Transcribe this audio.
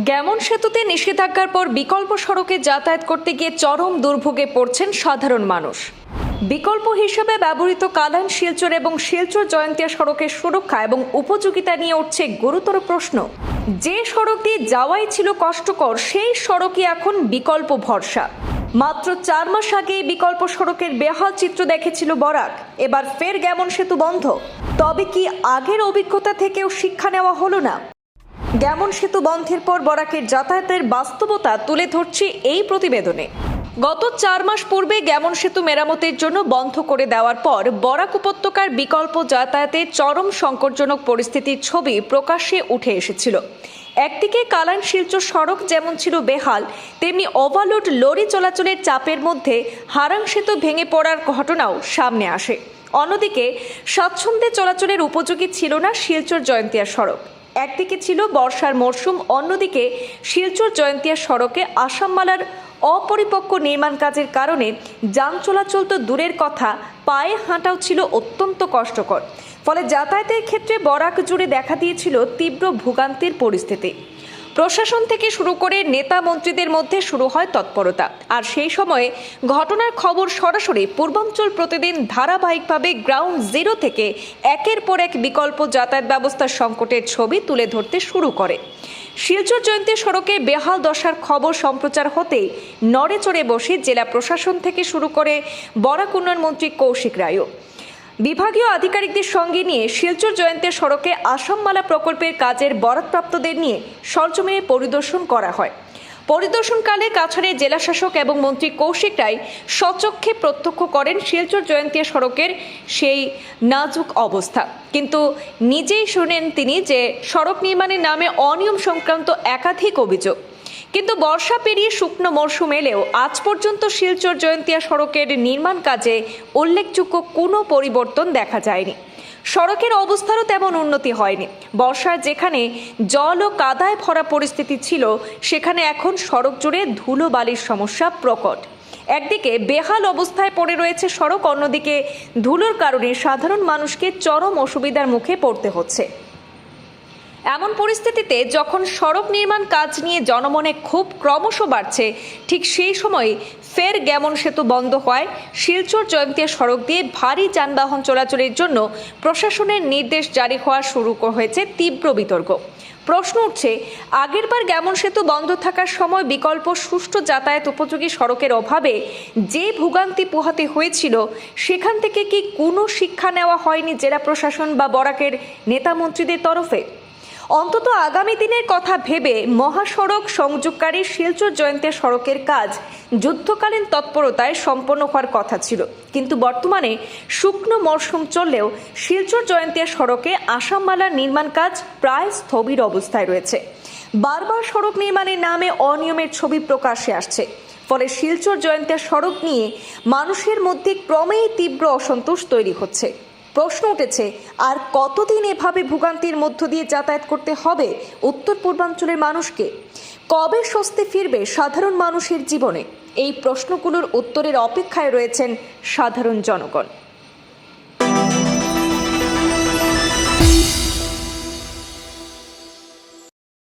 Gammon সেতুতে নিষেধাজ্ঞার পর বিকল্প সড়কে যাতায়াত করতে গিয়ে চরম দুর্ভোগে পড়ছেন সাধারণ মানুষ। বিকল্প হিসেবে ব্যবহৃত কালাইন শিলচর এবং শিলচর জয়ন্তিয়া সড়কের সুরক্ষা এবং উপযোগিতা নিয়ে উঠছে গুরুতর প্রশ্ন। যে সড়ক দিয়ে যাওয়াই ছিল কষ্টকর, সেই সড়কই এখন বিকল্প ভরসা। মাত্র 4 মাস আগে বিকল্প সড়কের বেহাল চিত্র দেখেছিল বরাক, এবার ফের গ্যামন সেতু বন্ধ। তবে কি আগের অভিজ্ঞতা থেকেও শিক্ষা নেওয়া হলো না? গ্যামন সেতু বন্ধের পর বরাকের যাতায়াতের বাস্তবতা তুলে ধরছি এই প্রতিবেদনে। গত 4 মাস পূর্বে গ্যামন সেতু মেরামতের জন্য বন্ধ করে দেওয়ার পর বরাক উপত্যকার বিকল্প যাতায়াতে চরম সংকটজনক পরিস্থিতির ছবি প্রকাশ্যে উঠে এসেছিল। একদিকে কালাইন শিলচর সড়ক যেমন ছিল বেহাল, তেমনি ওভারলোড লরি চলাচলের চাপের মধ্যে হারাং সেতু ভেঙে পড়ার ঘটনাও সামনে আসে। অন্যদিকে স্বাচ্ছন্দ্যে চলাচলের উপযোগী ছিল না শিলচর জয়ন্তিয়া সড়ক। একদিকে ছিল বর্ষার মরশুম, অন্যদিকে শিলচর জয়ন্তিয়া সড়কে আসামমালার অপরিপক্ক নির্মাণ কাজের কারণে যান চলাচল তো দূরের কথা, পায়ে হাঁটাও ছিল অত্যন্ত কষ্টকর। ফলে যাতায়াতের ক্ষেত্রে বরাক জুড়ে দেখা দিয়েছিল তীব্র ভোগান্তির পরিস্থিতি। প্রশাসন থেকে শুরু করে নেতা মন্ত্রীদের মধ্যে শুরু হয় তৎপরতা। আর সেই সময়ে ঘটনার খবর সরাসরি পূর্বাঞ্চল প্রতিদিন ধারাবাহিকভাবে গ্রাউন্ড জিরো থেকে একের পর এক বিকল্প যাতায়াত ব্যবস্থার সংকটের ছবি তুলে ধরতে শুরু করে। শিলচর জয়ন্তিয়া সড়কে বেহাল দশার খবর সম্প্রচার হতেই নড়ে চড়ে বসে জেলা প্রশাসন থেকে শুরু করে বরাক উন্নয়ন মন্ত্রী কৌশিক রায়ও। বিভাগীয় আধিকারিকদের সঙ্গে নিয়ে শিলচর জয়ন্তিয়া সড়কে আসামমালা প্রকল্পের কাজের বরাদপ্রাপ্তদের নিয়ে সরজমিনে পরিদর্শন করা হয়। পরিদর্শনকালে কাছাড়ের জেলাশাসক এবং মন্ত্রী কৌশিক রায় স্বচক্ষে প্রত্যক্ষ করেন শিলচর জয়ন্তিয়া সড়কের সেই নাজুক অবস্থা। কিন্তু নিজেই শুনেন তিনি যে সড়ক নির্মাণের নামে অনিয়ম সংক্রান্ত একাধিক অভিযোগ। কিন্তু বর্ষা পেরিয়ে শুকনো মরশুম এলেও আজ পর্যন্ত শিলচর জয়ন্তিয়া সড়কের নির্মাণ কাজে উল্লেখযোগ্য কোনো পরিবর্তন দেখা যায়নি। সড়কের অবস্থারও তেমন উন্নতি হয়নি। বর্ষায় যেখানে জল ও কাদায় ভরা পরিস্থিতি ছিল, সেখানে এখন সড়ক জুড়ে ধুলো বালির সমস্যা প্রকট। একদিকে বেহাল অবস্থায় পড়ে রয়েছে সড়ক, অন্যদিকে ধুলোর কারণে সাধারণ মানুষকে চরম অসুবিধার মুখে পড়তে হচ্ছে। এমন পরিস্থিতিতে যখন সড়ক নির্মাণ কাজ নিয়ে জনমনে ক্ষোভ ক্রমশ বাড়ছে, ঠিক সেই সময় ফের গ্যামন সেতু বন্ধ হয় শিলচর জয়ন্তিয়া সড়ক দিয়ে ভারী যানবাহন চলাচলের জন্য প্রশাসনের নির্দেশ জারি হওয়া শুরু হয়েছে তীব্র বিতর্ক। প্রশ্ন উঠছে, আগেরবার গ্যামন সেতু বন্ধ থাকার সময় বিকল্প সুষ্ঠু যাতায়াত উপযোগী সড়কের অভাবে যে ভোগান্তি পোহাতে হয়েছিল, সেখান থেকে কি কোনো শিক্ষা নেওয়া হয়নি জেলা প্রশাসন বা বরাকের নেতা মন্ত্রীদের তরফে? অন্তত আগামী দিনের কথা ভেবে মহাসড়ক সংযোগকারী শিলচর জয়ন্তিয়া সড়কের কাজ যুদ্ধকালীন তৎপরতায় সম্পন্ন হওয়ার কথা ছিল। কিন্তু বর্তমানে শুকনো মরশুম চললেও শিলচর জয়ন্তিয়া সড়কে আসামমালার নির্মাণ কাজ প্রায় স্থবির অবস্থায় রয়েছে। বারবার সড়ক নির্মাণের নামে অনিয়মের ছবি প্রকাশ্যে আসছে। ফলে শিলচর জয়ন্তিয়া সড়ক নিয়ে মানুষের মধ্যে ক্রমেই তীব্র অসন্তোষ তৈরি হচ্ছে। প্রশ্ন উঠেছে, আর কতদিন এভাবে ভোগান্তির মধ্য দিয়ে যাতায়াত করতে হবে উত্তর পূর্বাঞ্চলের মানুষকে? কবে স্বস্তি ফিরবে সাধারণ মানুষের জীবনে? এই প্রশ্নগুলোর উত্তরের অপেক্ষায় রয়েছেন সাধারণ জনগণ।